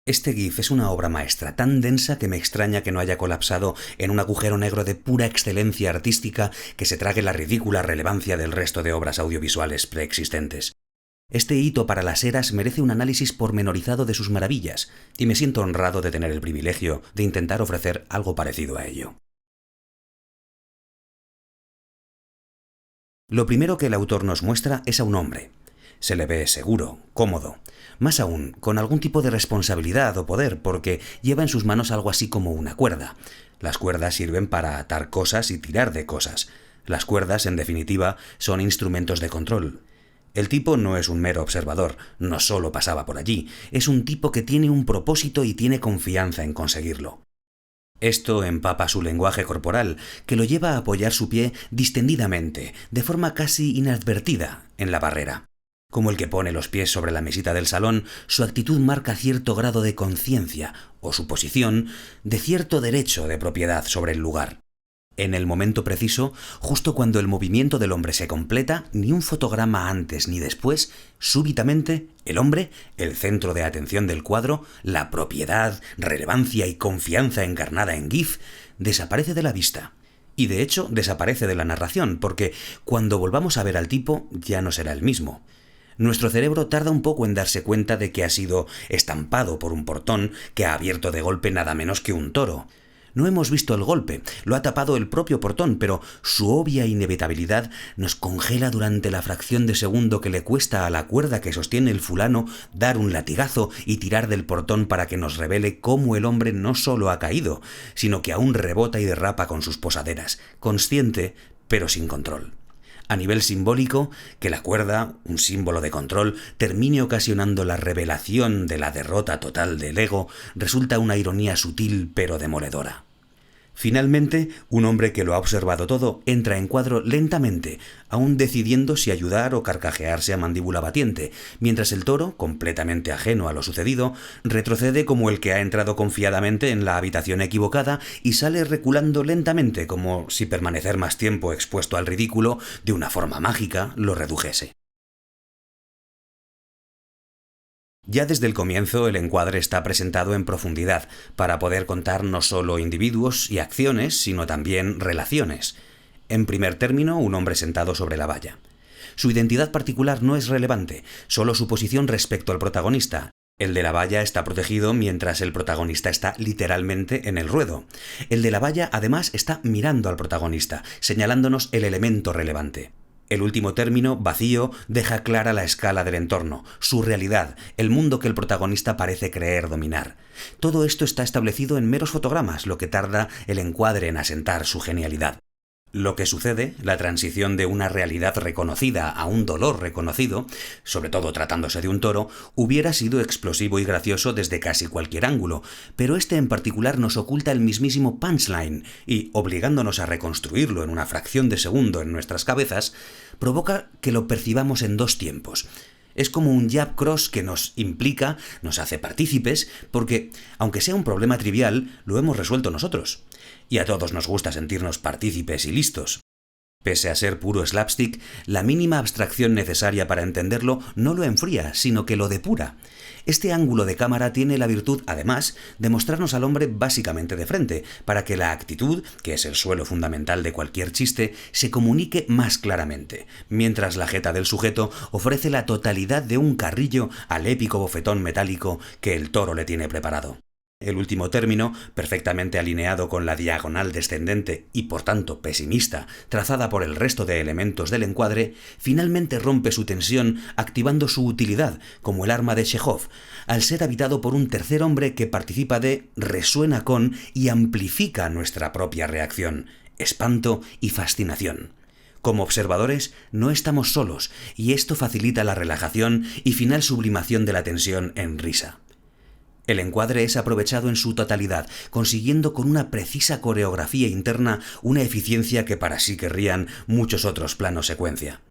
Este GIF es una obra maestra tan densa que me extraña que no haya colapsado en un agujero negro de pura excelencia artística que se trague la ridícula relevancia del resto de obras audiovisuales preexistentes. Este hito para las eras merece un análisis pormenorizado de sus maravillas, y me siento honrado de tener el privilegio de intentar ofrecer algo parecido a ello. Lo primero que el autor nos muestra es a un hombre. Se le ve seguro, cómodo, más aún, con algún tipo de responsabilidad o poder, porque lleva en sus manos algo así como una cuerda. Las cuerdas sirven para atar cosas y tirar de cosas. Las cuerdas, en definitiva, son instrumentos de control. El tipo no es un mero observador, no solo pasaba por allí, es un tipo que tiene un propósito y tiene confianza en conseguirlo. Esto empapa su lenguaje corporal, que lo lleva a apoyar su pie distendidamente, de forma casi inadvertida, en la barrera. Como el que pone los pies sobre la mesita del salón, su actitud marca cierto grado de conciencia, o su posición, de cierto derecho de propiedad sobre el lugar. En el momento preciso, justo cuando el movimiento del hombre se completa, ni un fotograma antes ni después, súbitamente, el hombre, el centro de atención del cuadro, la propiedad, relevancia y confianza encarnada en GIF, desaparece de la vista. Y de hecho, desaparece de la narración, porque cuando volvamos a ver al tipo, ya no será el mismo. Nuestro cerebro tarda un poco en darse cuenta de que ha sido estampado por un portón que ha abierto de golpe nada menos que un toro. No hemos visto el golpe, lo ha tapado el propio portón, pero su obvia inevitabilidad nos congela durante la fracción de segundo que le cuesta a la cuerda que sostiene el fulano dar un latigazo y tirar del portón para que nos revele cómo el hombre no solo ha caído, sino que aún rebota y derrapa con sus posaderas, consciente pero sin control. A nivel simbólico, que la cuerda, un símbolo de control, termine ocasionando la revelación de la derrota total del ego, resulta una ironía sutil pero demoledora. Finalmente, un hombre que lo ha observado todo entra en cuadro lentamente, aún decidiendo si ayudar o carcajearse a mandíbula batiente, mientras el toro, completamente ajeno a lo sucedido, retrocede como el que ha entrado confiadamente en la habitación equivocada y sale reculando lentamente, como si permanecer más tiempo expuesto al ridículo, de una forma mágica, lo redujese. Ya desde el comienzo el encuadre está presentado en profundidad, para poder contar no solo individuos y acciones, sino también relaciones. En primer término, un hombre sentado sobre la valla. Su identidad particular no es relevante, solo su posición respecto al protagonista. El de la valla está protegido mientras el protagonista está literalmente en el ruedo. El de la valla además está mirando al protagonista, señalándonos el elemento relevante. El último término, vacío, deja clara la escala del entorno, su realidad, el mundo que el protagonista parece creer dominar. Todo esto está establecido en meros fotogramas, lo que tarda el encuadre en asentar su genialidad. Lo que sucede, la transición de una realidad reconocida a un dolor reconocido, sobre todo tratándose de un toro, hubiera sido explosivo y gracioso desde casi cualquier ángulo, pero este en particular nos oculta el mismísimo punchline y, obligándonos a reconstruirlo en una fracción de segundo en nuestras cabezas, provoca que lo percibamos en dos tiempos. Es como un jab cross que nos implica, nos hace partícipes, porque, aunque sea un problema trivial, lo hemos resuelto nosotros. Y a todos nos gusta sentirnos partícipes y listos. Pese a ser puro slapstick, la mínima abstracción necesaria para entenderlo no lo enfría, sino que lo depura. Este ángulo de cámara tiene la virtud, además, de mostrarnos al hombre básicamente de frente, para que la actitud, que es el suelo fundamental de cualquier chiste, se comunique más claramente, mientras la jeta del sujeto ofrece la totalidad de un carrillo al épico bofetón metálico que el toro le tiene preparado. El último término, perfectamente alineado con la diagonal descendente y por tanto pesimista, trazada por el resto de elementos del encuadre, finalmente rompe su tensión activando su utilidad, como el arma de Chekhov, al ser habitado por un tercer hombre que participa de, resuena con y amplifica nuestra propia reacción, espanto y fascinación. Como observadores, no estamos solos, y esto facilita la relajación y final sublimación de la tensión en risa. El encuadre es aprovechado en su totalidad, consiguiendo con una precisa coreografía interna una eficiencia que para sí querrían muchos otros planos secuencia.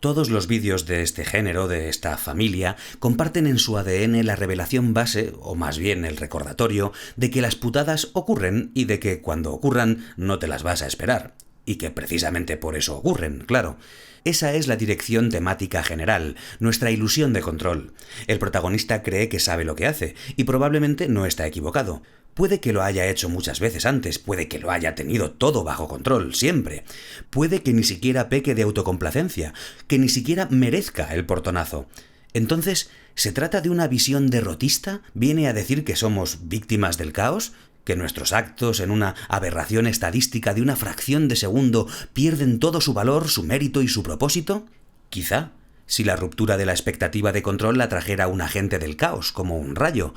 Todos los vídeos de este género, de esta familia, comparten en su ADN la revelación base, o más bien el recordatorio, de que las putadas ocurren y de que cuando ocurran no te las vas a esperar. y que precisamente por eso ocurren, claro. Esa es la dirección temática general, nuestra ilusión de control. El protagonista cree que sabe lo que hace, y probablemente no está equivocado. Puede que lo haya hecho muchas veces antes, puede que lo haya tenido todo bajo control, siempre. Puede que ni siquiera peque de autocomplacencia, que ni siquiera merezca el portonazo. Entonces, ¿se trata de una visión derrotista? ¿Viene a decir que somos víctimas del caos? ¿Que nuestros actos, en una aberración estadística de una fracción de segundo, pierden todo su valor, su mérito y su propósito? Quizá, si la ruptura de la expectativa de control la trajera un agente del caos, como un rayo.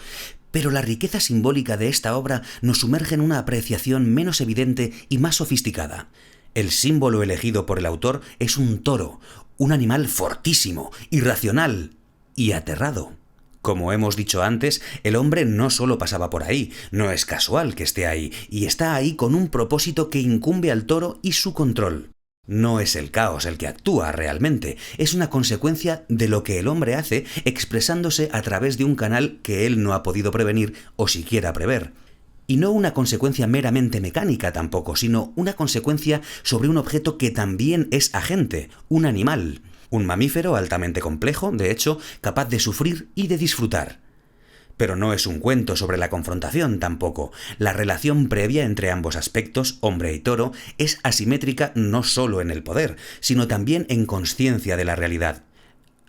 Pero la riqueza simbólica de esta obra nos sumerge en una apreciación menos evidente y más sofisticada. El símbolo elegido por el autor es un toro, un animal fortísimo, irracional y aterrado. Como hemos dicho antes, el hombre no solo pasaba por ahí, no es casual que esté ahí, y está ahí con un propósito que incumbe al toro y su control. No es el caos el que actúa realmente, es una consecuencia de lo que el hombre hace expresándose a través de un canal que él no ha podido prevenir o siquiera prever. Y no una consecuencia meramente mecánica tampoco, sino una consecuencia sobre un objeto que también es agente, un animal. Un mamífero altamente complejo, de hecho, capaz de sufrir y de disfrutar. Pero no es un cuento sobre la confrontación tampoco. La relación previa entre ambos aspectos, hombre y toro, es asimétrica no solo en el poder, sino también en consciencia de la realidad.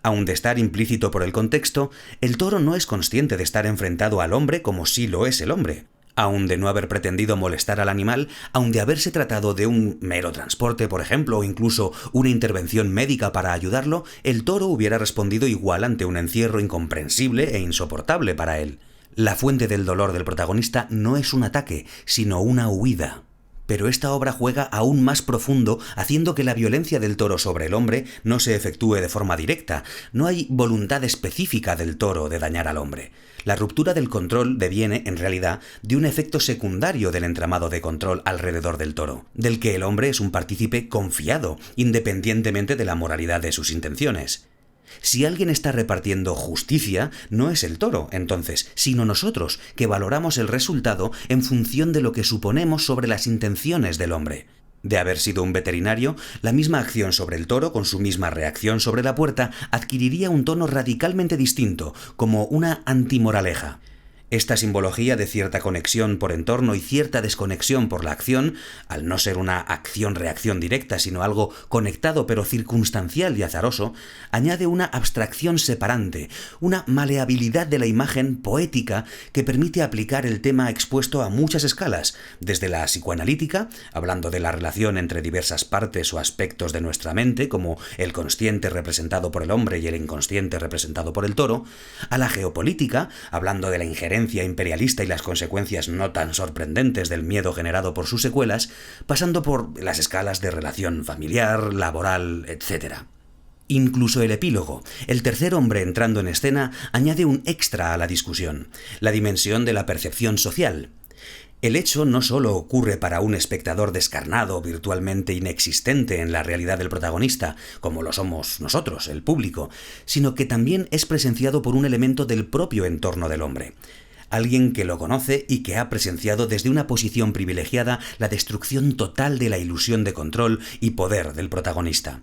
Aun de estar implícito por el contexto, el toro no es consciente de estar enfrentado al hombre como sí lo es el hombre. Aun de no haber pretendido molestar al animal, aun de haberse tratado de un mero transporte, por ejemplo, o incluso una intervención médica para ayudarlo, el toro hubiera respondido igual ante un encierro incomprensible e insoportable para él. La fuente del dolor del protagonista no es un ataque, sino una huida. Pero esta obra juega aún más profundo, haciendo que la violencia del toro sobre el hombre no se efectúe de forma directa. No hay voluntad específica del toro de dañar al hombre. La ruptura del control deviene, en realidad, de un efecto secundario del entramado de control alrededor del toro, del que el hombre es un partícipe confiado, independientemente de la moralidad de sus intenciones. Si alguien está repartiendo justicia, no es el toro, entonces, sino nosotros, que valoramos el resultado en función de lo que suponemos sobre las intenciones del hombre. De haber sido un veterinario, la misma acción sobre el toro, con su misma reacción sobre la puerta, adquiriría un tono radicalmente distinto, como una antimoraleja. Esta simbología de cierta conexión por entorno y cierta desconexión por la acción, al no ser una acción-reacción directa, sino algo conectado pero circunstancial y azaroso, añade una abstracción separante, una maleabilidad de la imagen poética que permite aplicar el tema expuesto a muchas escalas, desde la psicoanalítica, hablando de la relación entre diversas partes o aspectos de nuestra mente, como el consciente representado por el hombre y el inconsciente representado por el toro, a la geopolítica, hablando de la injerencia imperialista y las consecuencias no tan sorprendentes del miedo generado por sus secuelas, pasando por las escalas de relación familiar, laboral, etc. Incluso el epílogo, el tercer hombre entrando en escena, añade un extra a la discusión, la dimensión de la percepción social. El hecho no solo ocurre para un espectador descarnado, virtualmente inexistente en la realidad del protagonista, como lo somos nosotros, el público, sino que también es presenciado por un elemento del propio entorno del hombre. Alguien que lo conoce y que ha presenciado desde una posición privilegiada la destrucción total de la ilusión de control y poder del protagonista.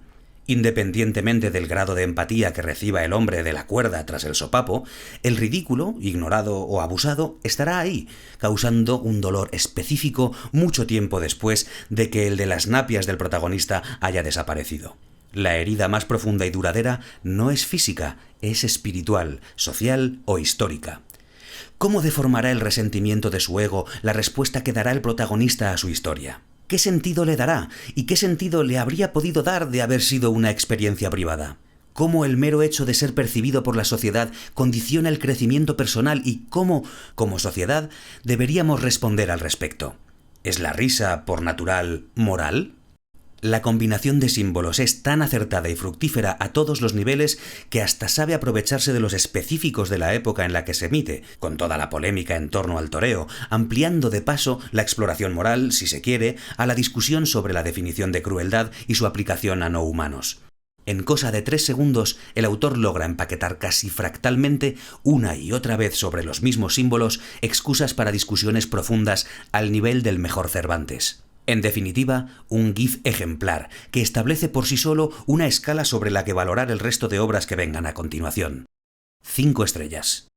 Independientemente del grado de empatía que reciba el hombre de la cuerda tras el sopapo, el ridículo, ignorado o abusado, estará ahí, causando un dolor específico mucho tiempo después de que el de las napias del protagonista haya desaparecido. La herida más profunda y duradera no es física, es espiritual, social o histórica. ¿Cómo deformará el resentimiento de su ego la respuesta que dará el protagonista a su historia? ¿Qué sentido le dará? ¿Y qué sentido le habría podido dar de haber sido una experiencia privada? ¿Cómo el mero hecho de ser percibido por la sociedad condiciona el crecimiento personal y cómo, como sociedad, deberíamos responder al respecto? ¿Es la risa, por natural, moral? La combinación de símbolos es tan acertada y fructífera a todos los niveles que hasta sabe aprovecharse de los específicos de la época en la que se emite, con toda la polémica en torno al toreo, ampliando de paso la exploración moral, si se quiere, a la discusión sobre la definición de crueldad y su aplicación a no humanos. En cosa de 3 segundos, el autor logra empaquetar casi fractalmente, una y otra vez sobre los mismos símbolos, excusas para discusiones profundas al nivel del mejor Cervantes. En definitiva, un GIF ejemplar, que establece por sí solo una escala sobre la que valorar el resto de obras que vengan a continuación. 5 estrellas.